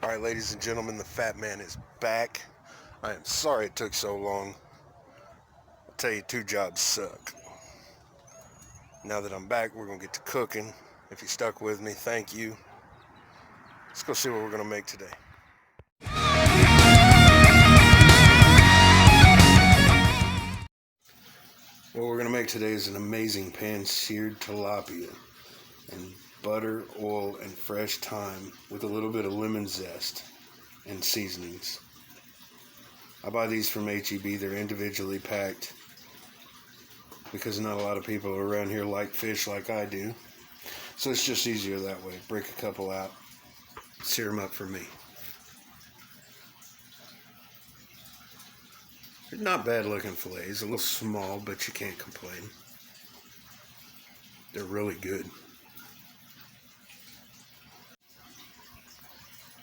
Alright, ladies and gentlemen, the Fat Man is back. I am sorry it took so long. I'll tell you, two jobs suck. Now that I'm back, we're going to get to cooking. If you stuck with me, thank you. Let's go see what we're going to make today. What we're going to make today is an amazing pan-seared tilapia and butter, oil, and fresh thyme with a little bit of lemon zest and seasonings. I buy these from H-E-B. They're individually packed because not a lot of people around here like fish like I do. So it's just easier that way. Break a couple out, sear them up for me. They're not bad looking fillets, a little small, but you can't complain. They're really good.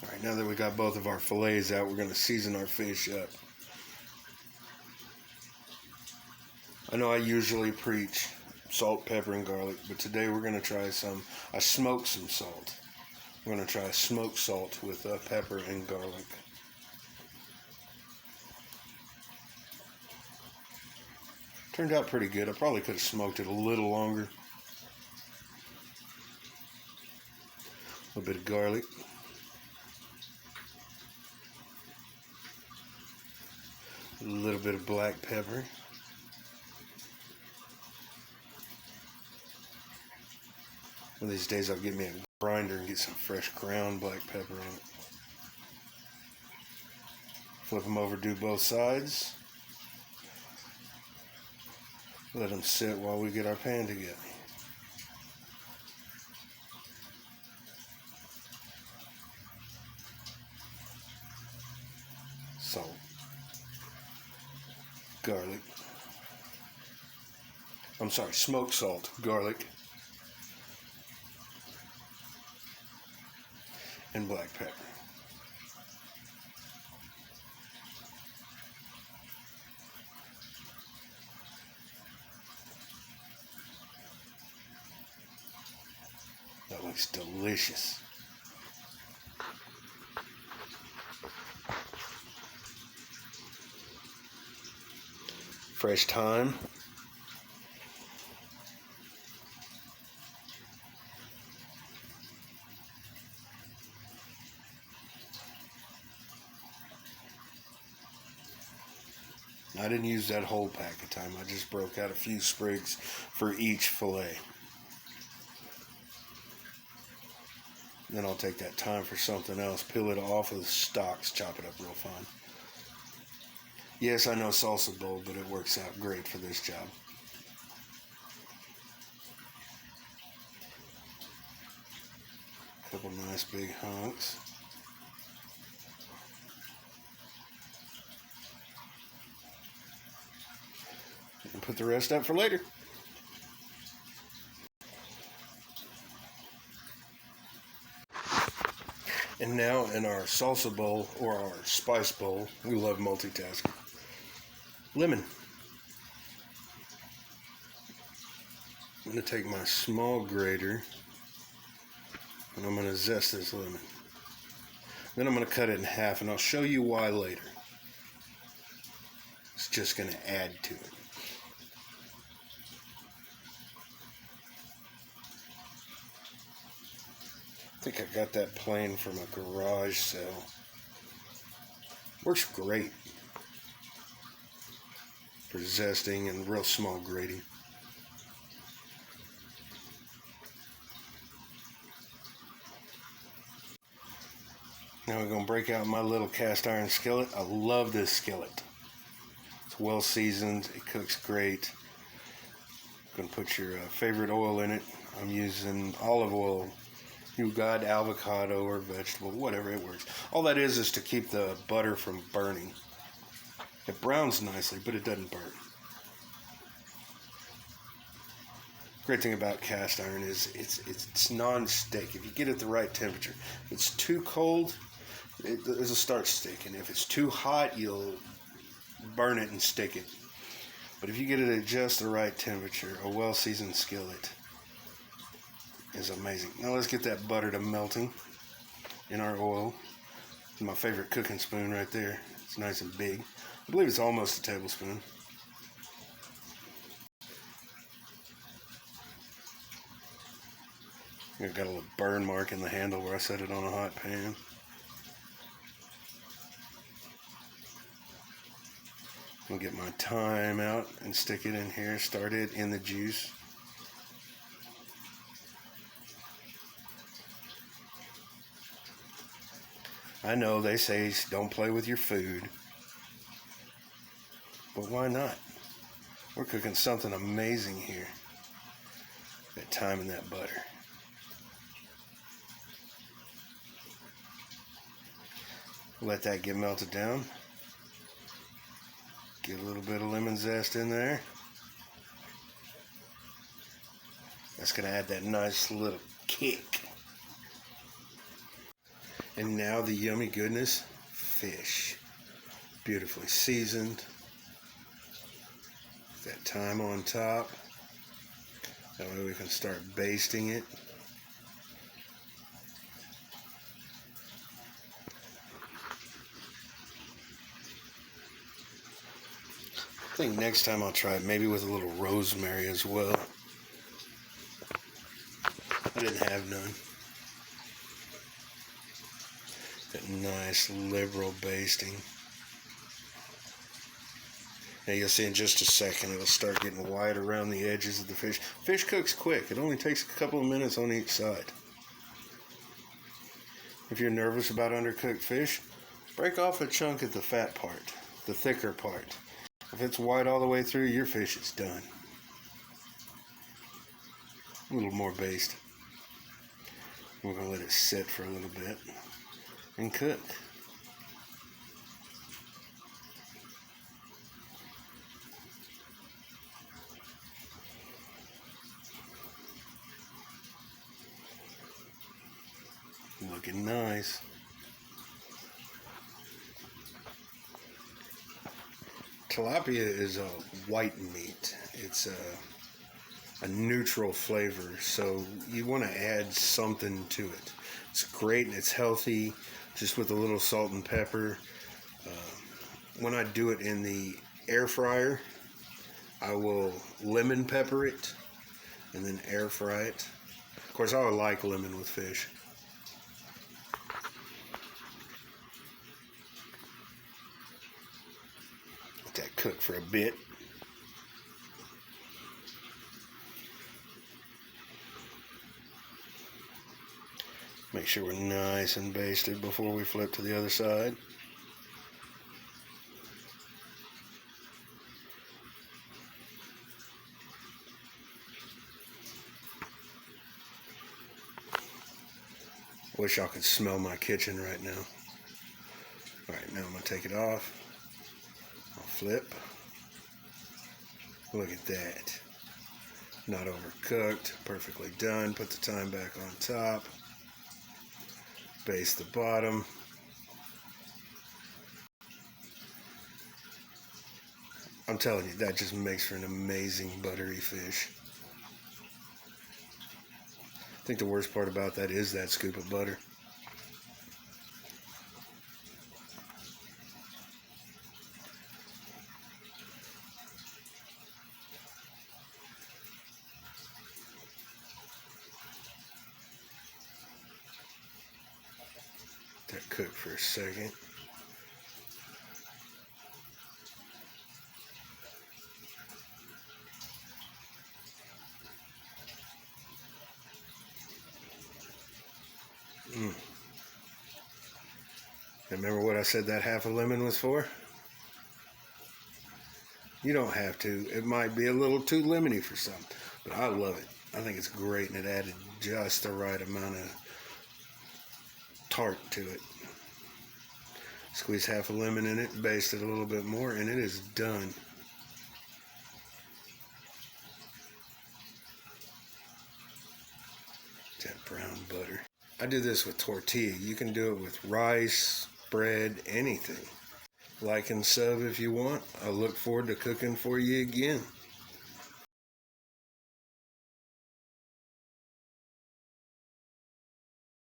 Alright, now that we got both of our fillets out, we're going to season our fish up. I know I usually preach salt, pepper, and garlic, but today we're going to try some. I smoked some salt. We're going to try smoked salt with pepper and garlic. Turned out pretty good. I probably could have smoked it a little longer. A little bit of garlic. A little bit of black pepper. One of these days I'll get me a grinder and get some fresh ground black pepper on it. Flip them over, do both sides. Let them sit while we get our pan together. Salt. Garlic. I'm sorry, smoked salt, garlic, and black pepper. That looks delicious. Fresh thyme. I didn't use that whole pack of thyme. I just broke out a few sprigs for each fillet. Then I'll take that thyme for something else, peel it off of the stalks, chop it up real fine. Yes, I know salsa bowl, but it works out great for this job. A couple nice big hunks. And put the rest up for later. And now in our salsa bowl, or our spice bowl, we love multitasking. Lemon. I'm going to take my small grater and I'm going to zest this lemon. Then I'm going to cut it in half and I'll show you why later. It's just going to add to it. I think I got that plane from a garage sale. Works great for zesting and real small grating. Now we're going to break out my little cast iron skillet. I love this skillet. It's well seasoned. It cooks great. Going to put your favorite oil in it. I'm using olive oil. You got avocado or vegetable, whatever, it works. All that is to keep the butter from burning. It browns nicely, but it doesn't burn. Great thing about cast iron is it's non-stick. If you get it the right temperature, if it's too cold, it'll start sticking. If it's too hot, you'll burn it and stick it. But if you get it at just the right temperature, a well-seasoned skillet is amazing. Now let's get that butter to melting in our oil. My favorite cooking spoon right there. It's nice and big. I believe it's almost a tablespoon. I've got a little burn mark in the handle where I set it on a hot pan. I'll get my thyme out and stick it in here. Start it in the juice. I know they say don't play with your food, but why not? We're cooking something amazing here. That thyme and that butter. Let that get melted down. Get a little bit of lemon zest in there. That's going to add that nice little kick. And now the yummy goodness, fish. Beautifully seasoned. That thyme on top. That way we can start basting it. I think next time I'll try it maybe with a little rosemary as well. I didn't have none. That nice liberal basting. Now you'll see in just a second it'll start getting white around the edges of the fish. Fish cooks quick. It only takes a couple of minutes on each side. If you're nervous about undercooked fish, break off a chunk at the fat part, the thicker part. If it's white all the way through, your fish is done. A little more baste. We're going to let it sit for a little bit and cook. Looking nice. Tilapia is a white meat. It's a neutral flavor, so you want to add something to it. It's great and it's healthy, just with a little salt and pepper. When I do it in the air fryer, I will lemon pepper it and then air fry it. Of course, I would like lemon with fish. Let that cook for a bit. Make sure we're nice and basted before we flip to the other side. Wish y'all could smell my kitchen right now. Alright, now I'm going to take it off. I'll flip. Look at that. Not overcooked. Perfectly done. Put the thyme back on top. Baste the bottom. I'm telling you, that just makes for an amazing buttery fish. I think the worst part about that is that scoop of butter. Let that cook for a second. Remember what I said that half a lemon was for? You don't have to. It might be a little too lemony for some, but I love it. I think it's great, and it added just the right amount of tart to it. Squeeze half a lemon in it, baste it a little bit more, and it is done. That brown butter. I do this with tortilla. You can do it with rice, bread, anything. Like and sub if you want. I look forward to cooking for you again.